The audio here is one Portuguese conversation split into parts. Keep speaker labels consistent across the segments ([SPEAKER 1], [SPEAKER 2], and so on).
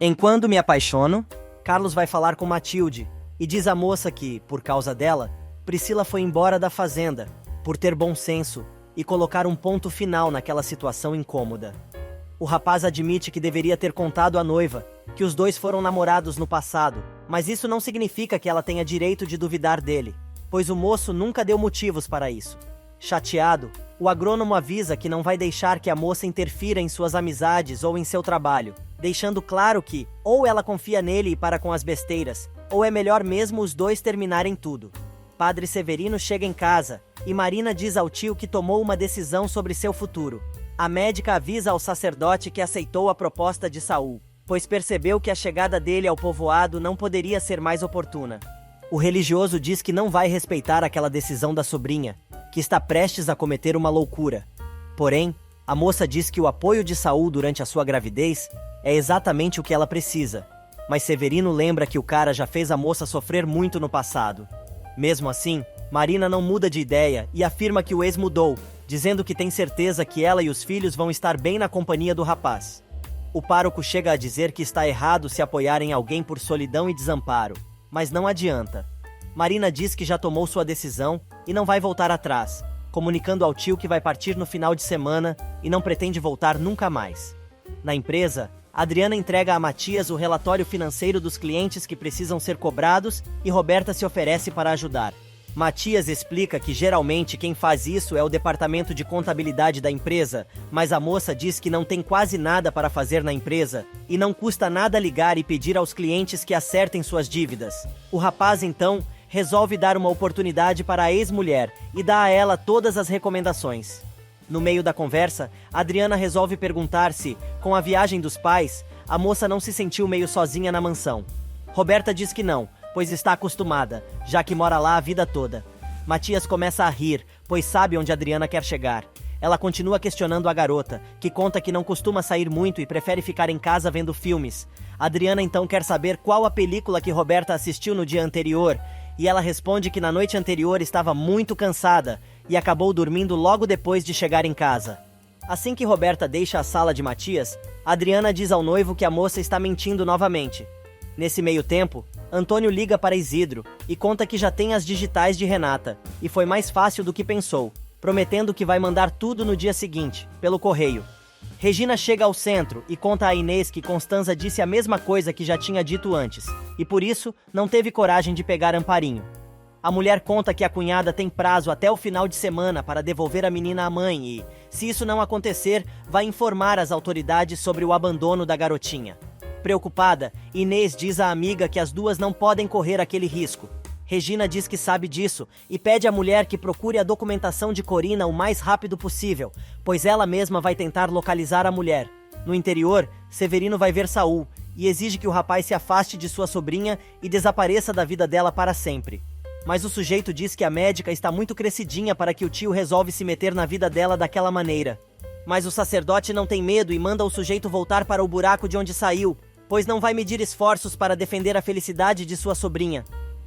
[SPEAKER 1] Enquanto me apaixono, Carlos vai falar com Matilde e diz à moça que, por causa dela, Priscila foi embora da fazenda, por ter bom senso e colocar um ponto final naquela situação incômoda. O rapaz admite que deveria ter contado à noiva que os dois foram namorados no passado, mas isso não significa que ela tenha direito de duvidar dele, pois o moço nunca deu motivos para isso. Chateado, o agrônomo avisa que não vai deixar que a moça interfira em suas amizades ou em seu trabalho, deixando claro que, ou ela confia nele e para com as besteiras, ou é melhor mesmo os dois terminarem tudo. Padre Severino chega em casa, e Marina diz ao tio que tomou uma decisão sobre seu futuro. A médica avisa ao sacerdote que aceitou a proposta de Saul, pois percebeu que a chegada dele ao povoado não poderia ser mais oportuna. O religioso diz que não vai respeitar aquela decisão da sobrinha, que está prestes a cometer uma loucura. Porém, a moça diz que o apoio de Saul durante a sua gravidez é exatamente o que ela precisa. Mas Severino lembra que o cara já fez a moça sofrer muito no passado. Mesmo assim, Marina não muda de ideia e afirma que o ex mudou, dizendo que tem certeza que ela e os filhos vão estar bem na companhia do rapaz. O pároco chega a dizer que está errado se apoiar em alguém por solidão e desamparo, mas não adianta. Marina diz que já tomou sua decisão e não vai voltar atrás, comunicando ao tio que vai partir no final de semana e não pretende voltar nunca mais. Na empresa, Adriana entrega a Matias o relatório financeiro dos clientes que precisam ser cobrados e Roberta se oferece para ajudar. Matias explica que geralmente quem faz isso é o departamento de contabilidade da empresa, mas a moça diz que não tem quase nada para fazer na empresa e não custa nada ligar e pedir aos clientes que acertem suas dívidas. O rapaz, então, resolve dar uma oportunidade para a ex-mulher e dá a ela todas as recomendações. No meio da conversa, Adriana resolve perguntar se, com a viagem dos pais, a moça não se sentiu meio sozinha na mansão. Roberta diz que não, pois está acostumada, já que mora lá a vida toda. Matias começa a rir, pois sabe onde Adriana quer chegar. Ela continua questionando a garota, que conta que não costuma sair muito e prefere ficar em casa vendo filmes. Adriana então quer saber qual a película que Roberta assistiu no dia anterior, e ela responde que na noite anterior estava muito cansada e acabou dormindo logo depois de chegar em casa. Assim que Roberta deixa a sala de Matias, Adriana diz ao noivo que a moça está mentindo novamente. Nesse meio tempo, Antônio liga para Isidro e conta que já tem as digitais de Renata, e foi mais fácil do que pensou, prometendo que vai mandar tudo no dia seguinte, pelo correio. Regina chega ao centro e conta a Inês que Constanza disse a mesma coisa que já tinha dito antes, e por isso não teve coragem de pegar Amparinho. A mulher conta que a cunhada tem prazo até o final de semana para devolver a menina à mãe e, se isso não acontecer, vai informar as autoridades sobre o abandono da garotinha. Preocupada, Inês diz à amiga que as duas não podem correr aquele risco. Regina diz que sabe disso e pede à mulher que procure a documentação de Corina o mais rápido possível, pois ela mesma vai tentar localizar a mulher. No interior, Severino vai ver Saul e exige que o rapaz se afaste de sua sobrinha e desapareça da vida dela para sempre. Mas o sujeito diz que a médica está muito crescidinha para que o tio resolve se meter na vida dela daquela maneira. Mas o sacerdote não tem medo e manda o sujeito voltar para o buraco de onde saiu, pois não vai medir esforços para defender a felicidade de sua sobrinha.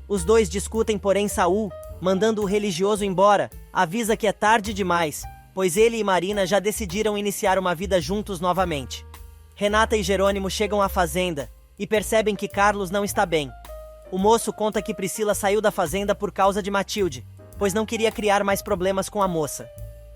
[SPEAKER 1] Os dois discutem, porém Saul, mandando o religioso embora, avisa que é tarde demais, pois ele e Marina já decidiram iniciar uma vida juntos novamente. Renata e Jerônimo chegam à fazenda e percebem que Carlos não está bem. O moço conta que Priscila saiu da fazenda por causa de Matilde, pois não queria criar mais problemas com a moça.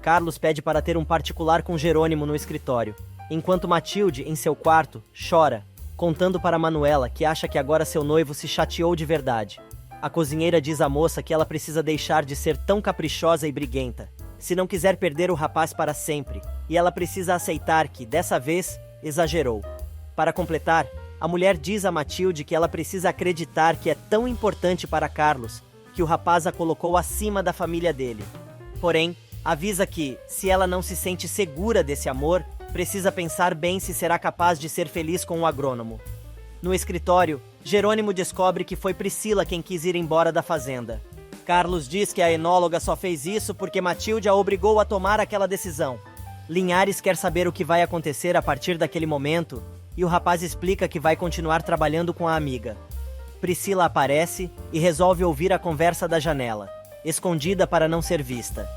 [SPEAKER 1] Carlos pede para ter um particular com Jerônimo no escritório, enquanto Matilde, em seu quarto, chora, contando para Manuela que acha que agora seu noivo se chateou de verdade. A cozinheira diz à moça que ela precisa deixar de ser tão caprichosa e briguenta, se não quiser perder o rapaz para sempre, e ela precisa aceitar que, dessa vez, exagerou. Para completar, a mulher diz a Matilde que ela precisa acreditar que é tão importante para Carlos que o rapaz a colocou acima da família dele. Porém, avisa que, se ela não se sente segura desse amor, precisa pensar bem se será capaz de ser feliz com o agrônomo. No escritório, Jerônimo descobre que foi Priscila quem quis ir embora da fazenda. Carlos diz que a enóloga só fez isso porque Matilde a obrigou a tomar aquela decisão. Linhares quer saber o que vai acontecer a partir daquele momento e o rapaz explica que vai continuar trabalhando com a amiga. Priscila aparece e resolve ouvir a conversa da janela, escondida para não ser vista.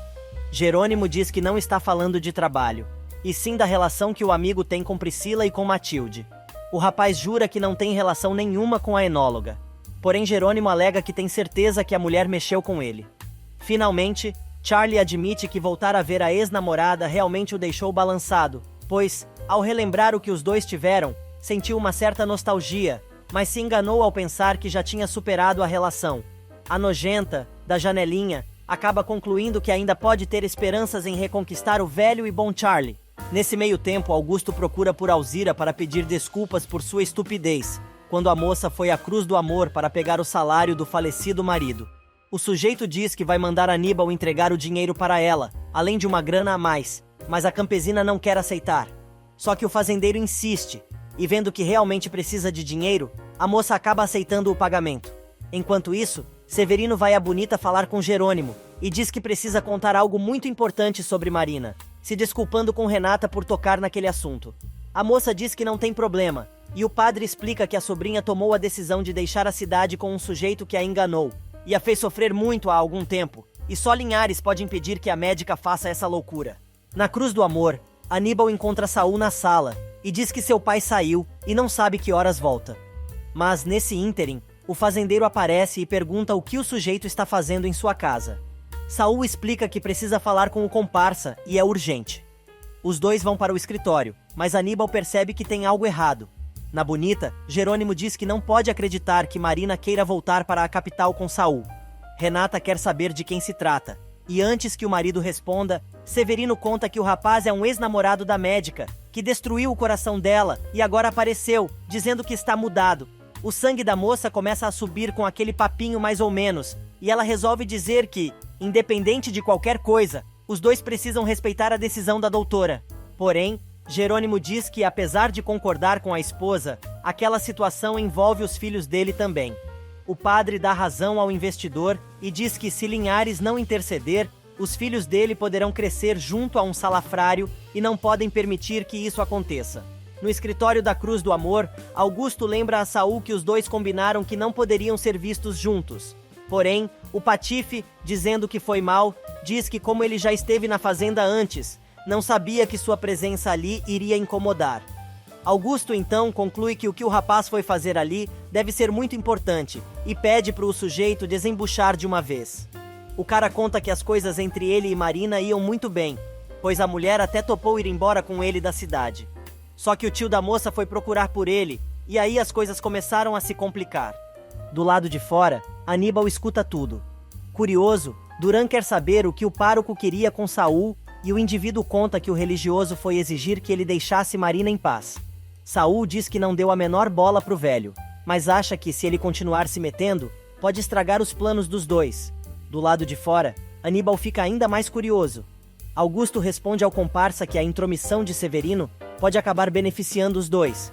[SPEAKER 1] Jerônimo diz que não está falando de trabalho, e sim da relação que o amigo tem com Priscila e com Matilde. O rapaz jura que não tem relação nenhuma com a enóloga. Porém, Jerônimo alega que tem certeza que a mulher mexeu com ele. Finalmente, Charlie admite que voltar a ver a ex-namorada realmente o deixou balançado, pois, ao relembrar o que os dois tiveram, sentiu uma certa nostalgia, mas se enganou ao pensar que já tinha superado a relação. A nojenta, da janelinha, acaba concluindo que ainda pode ter esperanças em reconquistar o velho e bom Charlie. Nesse meio tempo, Augusto procura por Alzira para pedir desculpas por sua estupidez, quando a moça foi à Cruz do Amor para pegar o salário do falecido marido. O sujeito diz que vai mandar Aníbal entregar o dinheiro para ela, além de uma grana a mais, mas a campesina não quer aceitar. Só que o fazendeiro insiste, e vendo que realmente precisa de dinheiro, a moça acaba aceitando o pagamento. Enquanto isso, Severino vai à Bonita falar com Jerônimo, e diz que precisa contar algo muito importante sobre Marina, se desculpando com Renata por tocar naquele assunto. A moça diz que não tem problema, e o padre explica que a sobrinha tomou a decisão de deixar a cidade com um sujeito que a enganou, e a fez sofrer muito há algum tempo, e só Linhares pode impedir que a médica faça essa loucura. Na Cruz do Amor, Aníbal encontra Saul na sala, e diz que seu pai saiu, e não sabe que horas volta. Mas, nesse ínterim, o fazendeiro aparece e pergunta o que o sujeito está fazendo em sua casa. Saul explica que precisa falar com o comparsa, e é urgente. Os dois vão para o escritório, mas Aníbal percebe que tem algo errado. Na Bonita, Jerônimo diz que não pode acreditar que Marina queira voltar para a capital com Saul. Renata quer saber de quem se trata, e antes que o marido responda, Severino conta que o rapaz é um ex-namorado da médica, que destruiu o coração dela e agora apareceu, dizendo que está mudado. O sangue da moça começa a subir com aquele papinho mais ou menos, e ela resolve dizer que, independente de qualquer coisa, os dois precisam respeitar a decisão da doutora. Porém, Jerônimo diz que, apesar de concordar com a esposa, aquela situação envolve os filhos dele também. O padre dá razão ao investidor e diz que, se Linhares não interceder, os filhos dele poderão crescer junto a um salafrário e não podem permitir que isso aconteça. No escritório da Cruz do Amor, Augusto lembra a Saul que os dois combinaram que não poderiam ser vistos juntos. Porém, o Patife, dizendo que foi mal, diz que como ele já esteve na fazenda antes, não sabia que sua presença ali iria incomodar. Augusto então conclui que o que o rapaz foi fazer ali deve ser muito importante e pede para o sujeito desembuchar de uma vez. O cara conta que as coisas entre ele e Marina iam muito bem, pois a mulher até topou ir embora com ele da cidade. Só que o tio da moça foi procurar por ele, e aí as coisas começaram a se complicar. Do lado de fora, Aníbal escuta tudo. Curioso, Duran quer saber o que o pároco queria com Saul, e o indivíduo conta que o religioso foi exigir que ele deixasse Marina em paz. Saul diz que não deu a menor bola pro velho, mas acha que, se ele continuar se metendo, pode estragar os planos dos dois. Do lado de fora, Aníbal fica ainda mais curioso. Augusto responde ao comparsa que a intromissão de Severino pode acabar beneficiando os dois.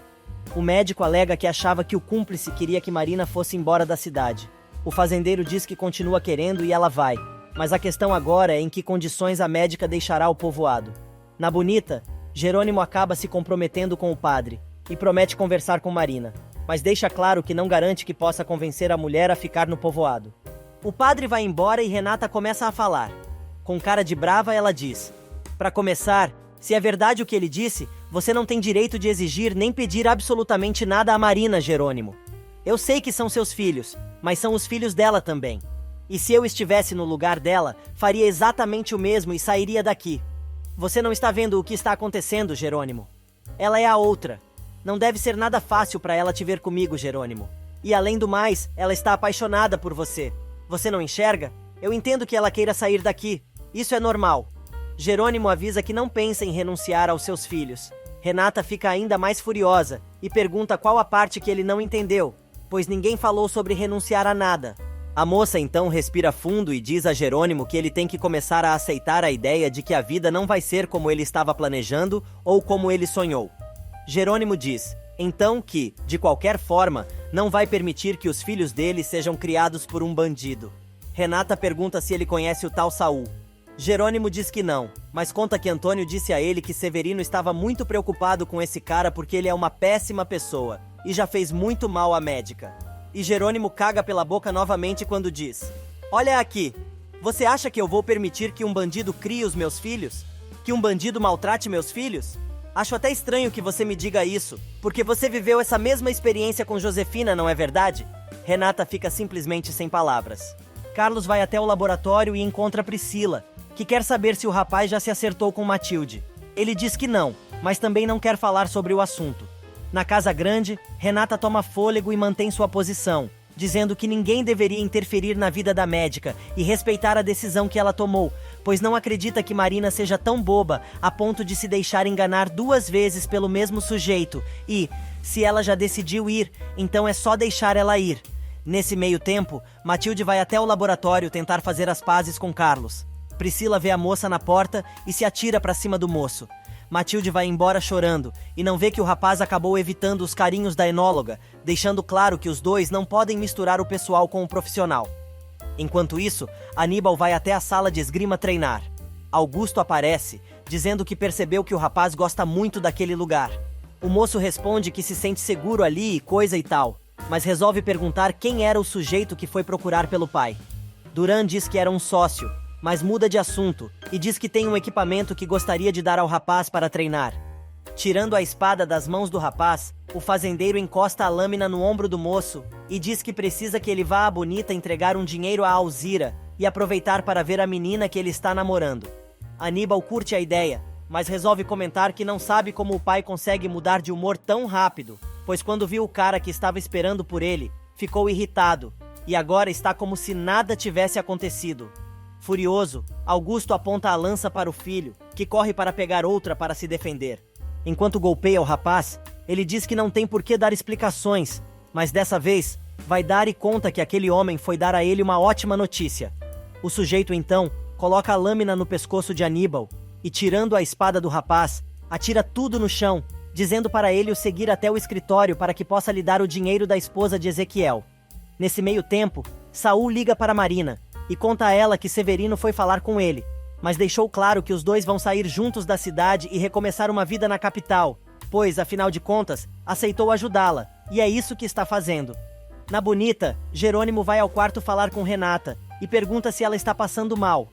[SPEAKER 1] O médico alega que achava que o cúmplice queria que Marina fosse embora da cidade. O fazendeiro diz que continua querendo e ela vai, mas a questão agora é em que condições a médica deixará o povoado. Na Bonita, Jerônimo acaba se comprometendo com o padre e promete conversar com Marina, mas deixa claro que não garante que possa convencer a mulher a ficar no povoado. O padre vai embora e Renata começa a falar. Com cara de brava, ela diz: "Para começar, se é verdade o que ele disse, você não tem direito de exigir nem pedir absolutamente nada a Marina, Jerônimo. Eu sei que são seus filhos, mas são os filhos dela também. E se eu estivesse no lugar dela, faria exatamente o mesmo e sairia daqui. Você não está vendo o que está acontecendo, Jerônimo? Ela é a outra. Não deve ser nada fácil para ela te ver comigo, Jerônimo. E além do mais, ela está apaixonada por você. Você não enxerga? Eu entendo que ela queira sair daqui. Isso é normal." Jerônimo avisa que não pensa em renunciar aos seus filhos. Renata fica ainda mais furiosa e pergunta qual a parte que ele não entendeu, pois ninguém falou sobre renunciar a nada. A moça então respira fundo e diz a Jerônimo que ele tem que começar a aceitar a ideia de que a vida não vai ser como ele estava planejando ou como ele sonhou. Jerônimo diz, então, que, de qualquer forma, não vai permitir que os filhos dele sejam criados por um bandido. Renata pergunta se ele conhece o tal Saul. Jerônimo diz que não, mas conta que Antônio disse a ele que Severino estava muito preocupado com esse cara porque ele é uma péssima pessoa e já fez muito mal à médica. E Jerônimo caga pela boca novamente quando diz: "Olha aqui, você acha que eu vou permitir que um bandido crie os meus filhos? Que um bandido maltrate meus filhos? Acho até estranho que você me diga isso, porque você viveu essa mesma experiência com Josefina, não é verdade? Renata fica simplesmente sem palavras. Carlos vai até o laboratório e encontra Priscila, que quer saber se o rapaz já se acertou com Matilde. Ele diz que não, mas também não quer falar sobre o assunto. Na casa grande, Renata toma fôlego e mantém sua posição, dizendo que ninguém deveria interferir na vida da médica e respeitar a decisão que ela tomou, pois não acredita que Marina seja tão boba a ponto de se deixar enganar 2 vezes pelo mesmo sujeito e, se ela já decidiu ir, então é só deixar ela ir. Nesse meio tempo, Matilde vai até o laboratório tentar fazer as pazes com Carlos. Priscila vê a moça na porta e se atira para cima do moço. Matilde vai embora chorando e não vê que o rapaz acabou evitando os carinhos da enóloga, deixando claro que os dois não podem misturar o pessoal com o profissional. Enquanto isso, Aníbal vai até a sala de esgrima treinar. Augusto aparece, dizendo que percebeu que o rapaz gosta muito daquele lugar. O moço responde que se sente seguro ali e coisa e tal, mas resolve perguntar quem era o sujeito que foi procurar pelo pai. Duran diz que era um sócio, mas muda de assunto e diz que tem um equipamento que gostaria de dar ao rapaz para treinar. Tirando a espada das mãos do rapaz, o fazendeiro encosta a lâmina no ombro do moço e diz que precisa que ele vá à Bonita entregar um dinheiro a Alzira e aproveitar para ver a menina que ele está namorando. Aníbal curte a ideia, mas resolve comentar que não sabe como o pai consegue mudar de humor tão rápido, pois quando viu o cara que estava esperando por ele, ficou irritado e agora está como se nada tivesse acontecido. Furioso, Augusto aponta a lança para o filho, que corre para pegar outra para se defender. Enquanto golpeia o rapaz, ele diz que não tem por que dar explicações, mas dessa vez vai dar e conta que aquele homem foi dar a ele uma ótima notícia. O sujeito então coloca a lâmina no pescoço de Aníbal e, tirando a espada do rapaz, atira tudo no chão, dizendo para ele o seguir até o escritório para que possa lhe dar o dinheiro da esposa de Ezequiel. Nesse meio tempo, Saul liga para Marina e conta a ela que Severino foi falar com ele, mas deixou claro que os dois vão sair juntos da cidade e recomeçar uma vida na capital, pois, afinal de contas, aceitou ajudá-la, e é isso que está fazendo. Na Bonita, Jerônimo vai ao quarto falar com Renata e pergunta se ela está passando mal.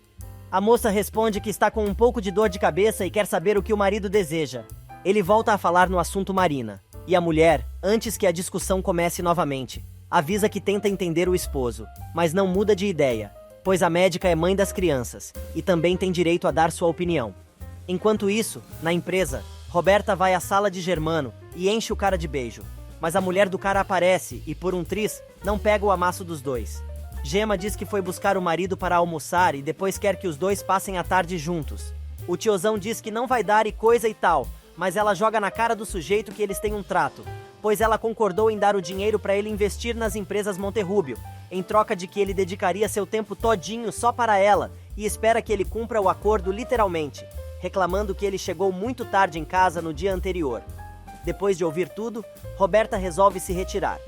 [SPEAKER 1] A moça responde que está com um pouco de dor de cabeça e quer saber o que o marido deseja. Ele volta a falar no assunto Marina, e a mulher, antes que a discussão comece novamente, avisa que tenta entender o esposo, mas não muda de ideia, pois a médica é mãe das crianças e também tem direito a dar sua opinião. Enquanto isso, na empresa, Roberta vai à sala de Germano e enche o cara de beijo, mas a mulher do cara aparece e, por um triz, não pega o amasso dos dois. Gema diz que foi buscar o marido para almoçar e depois quer que os dois passem a tarde juntos. O tiozão diz que não vai dar e coisa e tal, mas ela joga na cara do sujeito que eles têm um trato, pois ela concordou em dar o dinheiro para ele investir nas empresas Monterrubio, em troca de que ele dedicaria seu tempo todinho só para ela e espera que ele cumpra o acordo literalmente, reclamando que ele chegou muito tarde em casa no dia anterior. Depois de ouvir tudo, Roberta resolve se retirar.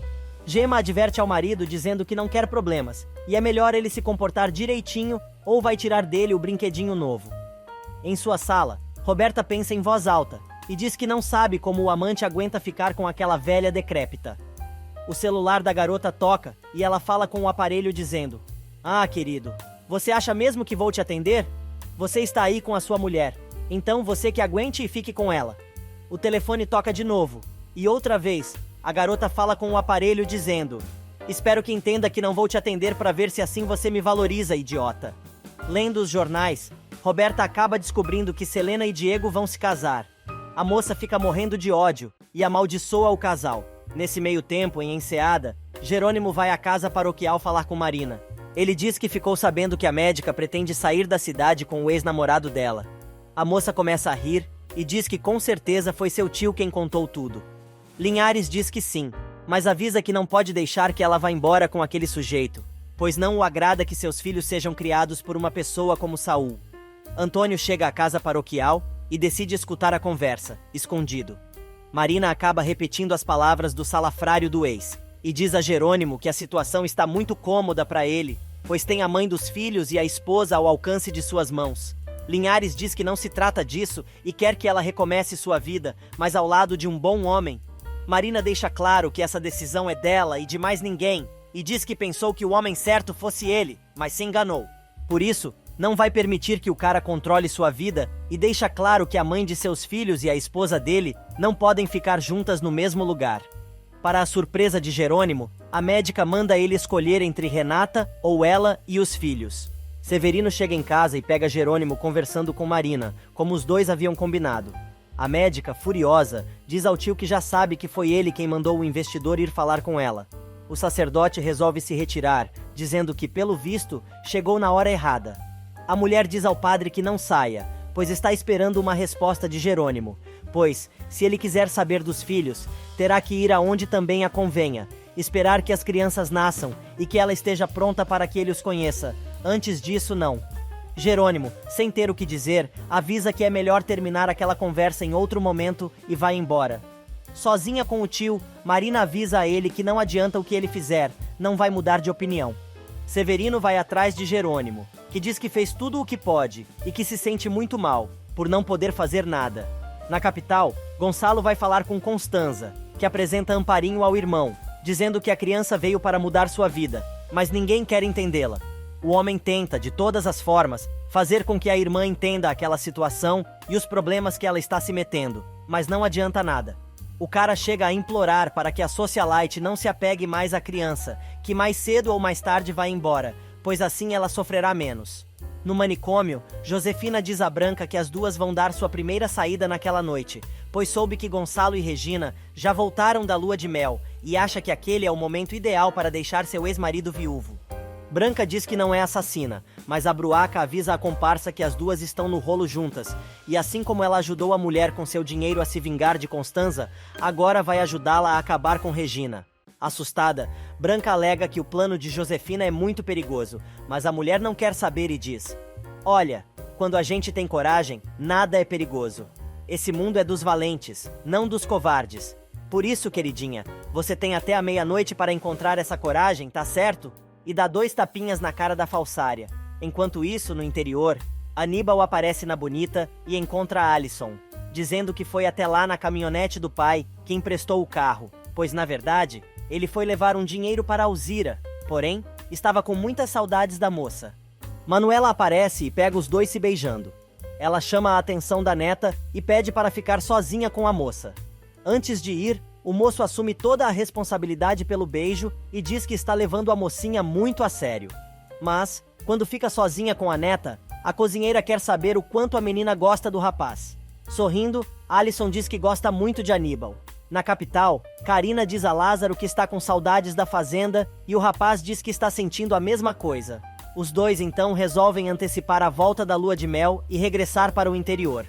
[SPEAKER 1] Gema adverte ao marido dizendo que não quer problemas e é melhor ele se comportar direitinho ou vai tirar dele o brinquedinho novo. Em sua sala, Roberta pensa em voz alta e diz que não sabe como o amante aguenta ficar com aquela velha decrépita. O celular da garota toca e ela fala com o aparelho dizendo: "Ah, querido, você acha mesmo que vou te atender? Você está aí com a sua mulher, então você que aguente e fique com ela." O telefone toca de novo e outra vez a garota fala com o aparelho dizendo: "Espero que entenda que não vou te atender para ver se assim você me valoriza, idiota." Lendo os jornais, Roberta acaba descobrindo que Selena e Diego vão se casar. A moça fica morrendo de ódio e amaldiçoa o casal. Nesse meio tempo, em Enseada, Jerônimo vai à casa paroquial falar com Marina. Ele diz que ficou sabendo que a médica pretende sair da cidade com o ex-namorado dela. A moça começa a rir e diz que com certeza foi seu tio quem contou tudo. Linhares diz que sim, mas avisa que não pode deixar que ela vá embora com aquele sujeito, pois não o agrada que seus filhos sejam criados por uma pessoa como Saul. Antônio chega à casa paroquial e decide escutar a conversa, escondido. Marina acaba repetindo as palavras do salafrário do ex e diz a Jerônimo que a situação está muito cômoda para ele, pois tem a mãe dos filhos e a esposa ao alcance de suas mãos. Linhares diz que não se trata disso e quer que ela recomece sua vida, mas ao lado de um bom homem. Marina deixa claro que essa decisão é dela e de mais ninguém, e diz que pensou que o homem certo fosse ele, mas se enganou. Por isso, Não vai permitir que o cara controle sua vida e deixa claro que a mãe de seus filhos e a esposa dele não podem ficar juntas no mesmo lugar. Para a surpresa de Jerônimo, a médica manda ele escolher entre Renata ou ela e os filhos. Severino chega em casa e pega Jerônimo conversando com Marina, como os dois haviam combinado. A médica, furiosa, diz ao tio que já sabe que foi ele quem mandou o investidor ir falar com ela. O sacerdote resolve se retirar, dizendo que, pelo visto, chegou na hora errada. A mulher diz ao padre que não saia, pois está esperando uma resposta de Jerônimo, pois, se ele quiser saber dos filhos, terá que ir aonde também a convenha, esperar que as crianças nasçam e que ela esteja pronta para que ele os conheça. Antes disso, não. Jerônimo, sem ter o que dizer, avisa que é melhor terminar aquela conversa em outro momento e vai embora. Sozinha com o tio, Marina avisa a ele que não adianta o que ele fizer, não vai mudar de opinião. Severino vai atrás de Jerônimo, que diz que fez tudo o que pode e que se sente muito mal, por não poder fazer nada. Na capital, Gonçalo vai falar com Constanza, que apresenta Amparinho ao irmão, dizendo que a criança veio para mudar sua vida, mas ninguém quer entendê-la. O homem tenta, de todas as formas, fazer com que a irmã entenda aquela situação e os problemas que ela está se metendo, mas não adianta nada. O cara chega a implorar para que a socialite não se apegue mais à criança, que mais cedo ou mais tarde vai embora, pois assim ela sofrerá menos. No manicômio, Josefina diz a Branca que as duas vão dar sua primeira saída naquela noite, pois soube que Gonçalo e Regina já voltaram da lua de mel e acha que aquele é o momento ideal para deixar seu ex-marido viúvo. Branca diz que não é assassina, mas a Bruaca avisa a comparsa que as duas estão no rolo juntas, e assim como ela ajudou a mulher com seu dinheiro a se vingar de Constanza, agora vai ajudá-la a acabar com Regina. Assustada, Branca alega que o plano de Josefina é muito perigoso, mas a mulher não quer saber e diz: "Olha, quando a gente tem coragem, nada é perigoso. Esse mundo é dos valentes, não dos covardes. Por isso, queridinha, você tem até a meia-noite para encontrar essa coragem, tá certo?" E dá 2 tapinhas na cara da falsária. Enquanto isso, no interior, Aníbal aparece na Bonita e encontra Alison, dizendo que foi até lá na caminhonete do pai que emprestou o carro, pois na verdade, ele foi levar um dinheiro para Alzira, porém, estava com muitas saudades da moça. Manuela aparece e pega os dois se beijando. Ela chama a atenção da neta e pede para ficar sozinha com a moça. Antes de ir, o moço assume toda a responsabilidade pelo beijo e diz que está levando a mocinha muito a sério. Mas, quando fica sozinha com a neta, a cozinheira quer saber o quanto a menina gosta do rapaz. Sorrindo, Alison diz que gosta muito de Aníbal. Na capital, Karina diz a Lázaro que está com saudades da fazenda e o rapaz diz que está sentindo a mesma coisa. Os dois então resolvem antecipar a volta da lua de mel e regressar para o interior.